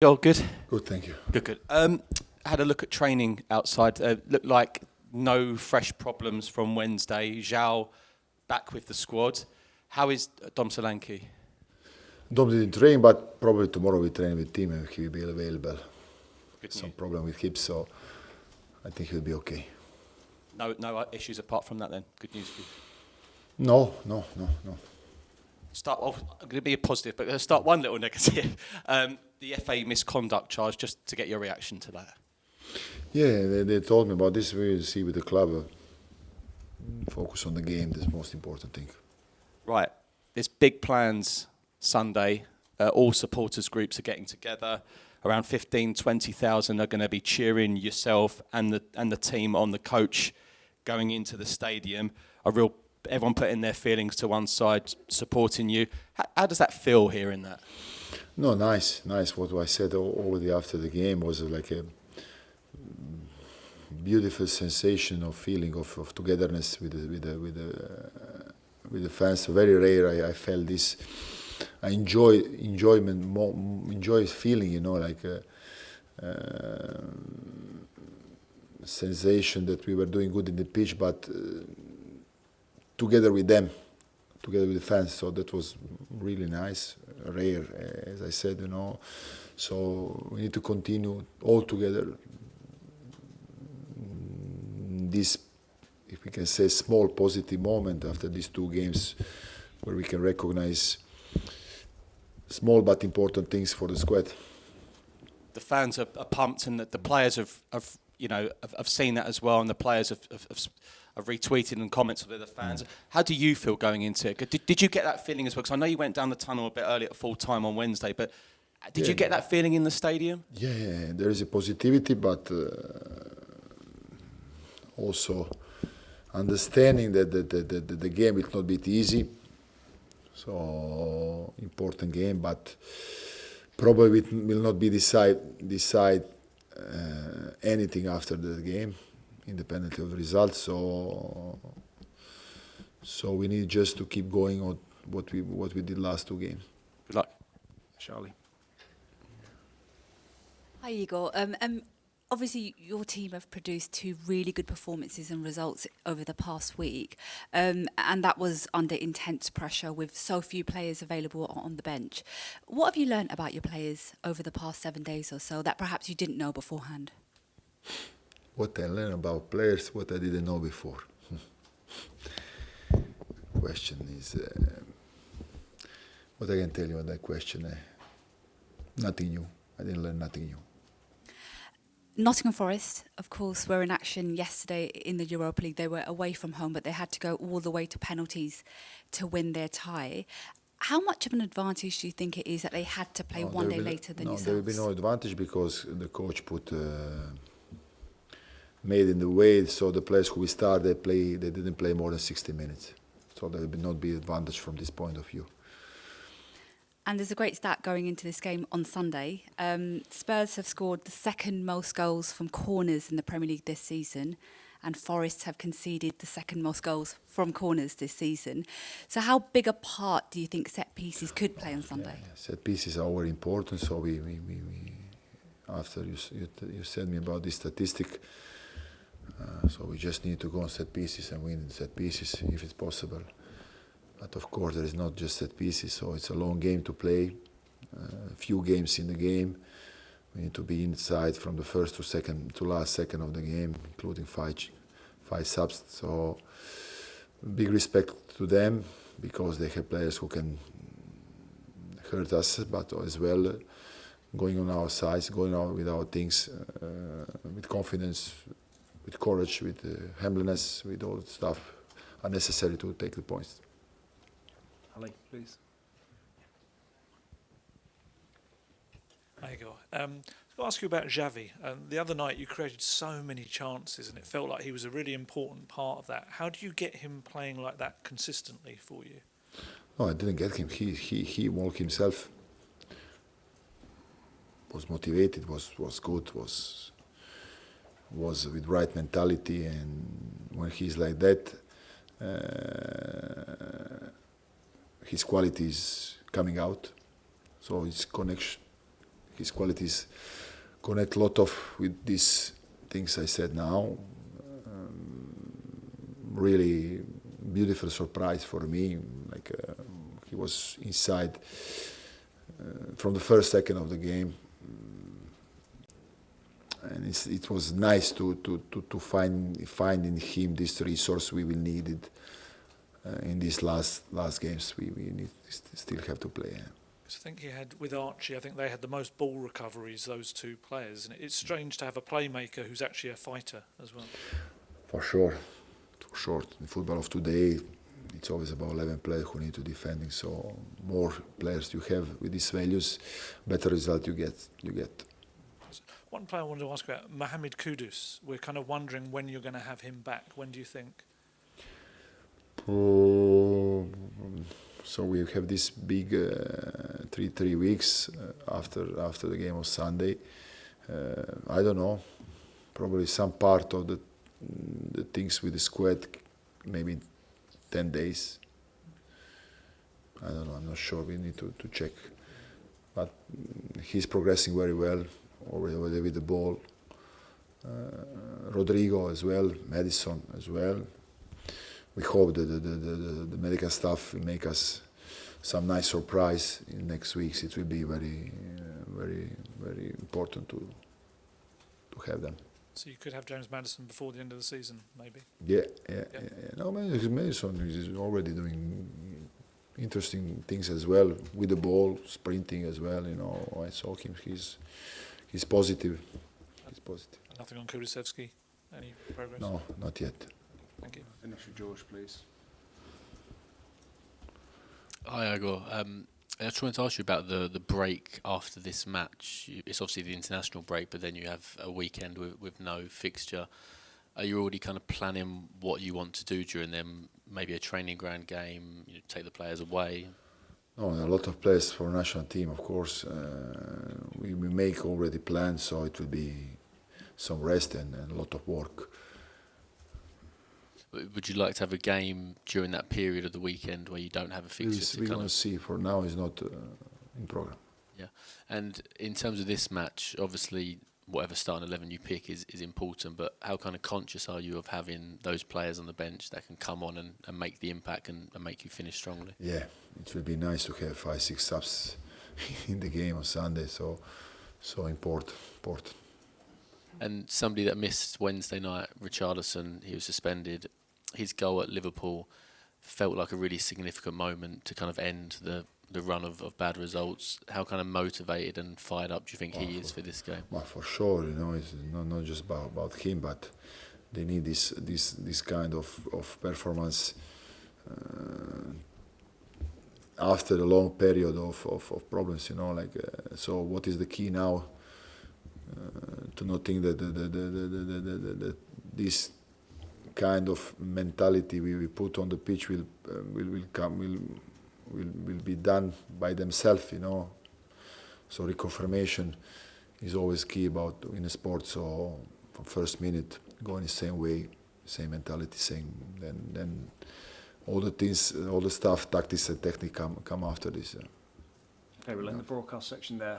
You all good? Good, thank you. Good. I had a look at training outside. Looked like no fresh problems from Wednesday. Zhao back with the squad. How is Dom Solanke? Dom didn't train, but probably tomorrow we train with him and he will be available. Good Some news. problem with hip, so I think he'll be okay. No issues apart from that then. Good news for you. No. Start off, I'm going to be a positive, but let's start one little negative. The FA misconduct charge, just to get your reaction to that. Yeah, they told me about this. We will see with the club. Focus on the game, that's the most important thing. Right, there's big plans Sunday. All supporters groups are getting together. Around 15, 20,000 are going to be cheering yourself and the team on, the coach going into the stadium. Everyone putting their feelings to one side, supporting you. How does that feel hearing that? No, nice. What I said already after the game was like a beautiful sensation of feeling of togetherness with the fans. Very rare I felt this. I enjoy feeling, like sensation that we were doing good in the pitch, but together with them, together with the fans. So that was really nice, rare, as I said, So we need to continue all together. This, if we can say, small positive moment after these two games, where we can recognize small but important things for the squad. The fans are pumped, and the players have seen that as well, and the players have retweeted and commented with the fans. How do you feel going into it? Did you get that feeling as well? Because I know you went down the tunnel a bit early at full time on Wednesday, but did you get that feeling in the stadium? Yeah, there is a positivity, but also understanding that the game will not be easy. So important game, but probably it will not be decide anything after the game, independently of the results. So we need just to keep going on what we did last two games. Good luck, Charlie. Hi, Igor. Obviously, your team have produced two really good performances and results over the past week, and that was under intense pressure with so few players available on the bench. What have you learnt about your players over the past 7 days or so that perhaps you didn't know beforehand? What I learned about players, what I didn't know before. Question is, what I can tell you on that question? Nothing new. I didn't learn nothing new. Nottingham Forest, of course, were in action yesterday in the Europa League. They were away from home, but they had to go all the way to penalties to win their tie. How much of an advantage do you think it is that they had to play one day later than yourselves? There will be no advantage because the coach made in the way so the players who we start they didn't play more than 60 minutes. So there will not be advantage from this point of view. And there's a great stat going into this game on Sunday. Spurs have scored the second most goals from corners in the Premier League this season, and Forest have conceded the second most goals from corners this season. So how big a part do you think set pieces could play on Sunday? Yeah, set pieces are very important. So we after you said me about this statistic, so we just need to go on set pieces and win set pieces if it's possible. But of course, there is not just set pieces, so it's a long game to play. Few games in the game. We need to be inside from the first to last second of the game, including five subs. So big respect to them because they have players who can hurt us, but as well going on our sides, going out with our things with confidence, with courage, with humbleness, with all the stuff are necessary to take the points. Ali, please. There you go. I'll ask you about Xavi. The other night you created so many chances and it felt like he was a really important part of that. How do you get him playing like that consistently for you? No, I didn't get him. He walked himself. Was motivated, was good, was with right mentality, and when he's like that, his quality is coming out. So his connection, his qualities connect a lot of with these things I said now. Really beautiful surprise for me. Like he was inside from the first second of the game, and it was nice to find in him this resource we will need it in these last games. We still have to play. I think he had, with Archie, I think they had the most ball recoveries, those two players. And it's strange to have a playmaker who's actually a fighter as well. For sure. In football of today, it's always about 11 players who need to defending. So more players you have with these values, better result you get. One player I wanted to ask about, Mohamed Kudus. We're kind of wondering when you're going to have him back. When do you think? So we have this big 3 weeks after the game of Sunday. I don't know. Probably some part of the things with the squad, maybe 10 days. I don't know. I'm not sure. We need to check. But he's progressing very well already with the ball. Rodrigo as well, Madison as well. We hope that the medical staff will make us some nice surprise in next weeks. It will be very important to have them. So you could have James Maddison before the end of the season, maybe? Yeah. No, Madison is already doing interesting things as well with the ball, sprinting as well. You know, I saw him. He's positive. Nothing on Kulusevski? Any progress? No, not yet. Thank you. Finish with George, please. Hi, Igor. I just wanted to ask you about the break after this match. It's obviously the international break, but then you have a weekend with no fixture. Are you already kind of planning what you want to do during them? Maybe a training ground game, take the players away? No, a lot of players for national team, of course. We make already plans, so it will be some rest and a lot of work. Would you like to have a game during that period of the weekend where you don't have a fixture? We're going to see. For now, it's not in program. Yeah, and in terms of this match, obviously, whatever starting 11 you pick is important, but how kind of conscious are you of having those players on the bench that can come on and make the impact and make you finish strongly? Yeah, it will be nice to have 5-6 subs in the game on Sunday, so important. And somebody that missed Wednesday night, Richarlison, he was suspended. His goal at Liverpool felt like a really significant moment to kind of end the run of bad results. How kind of motivated and fired up do you think he is for this game? Well, for sure, it's not just about him, but they need this kind of performance after a long period of problems. So what is the key now? To not think that this kind of mentality we put on the pitch will be done by themselves, So reconfirmation is always key about in a sport. So from first minute, going the same way, same mentality, then all the things, all the stuff, tactics and technique come after this. Okay, we'll end the broadcast section there.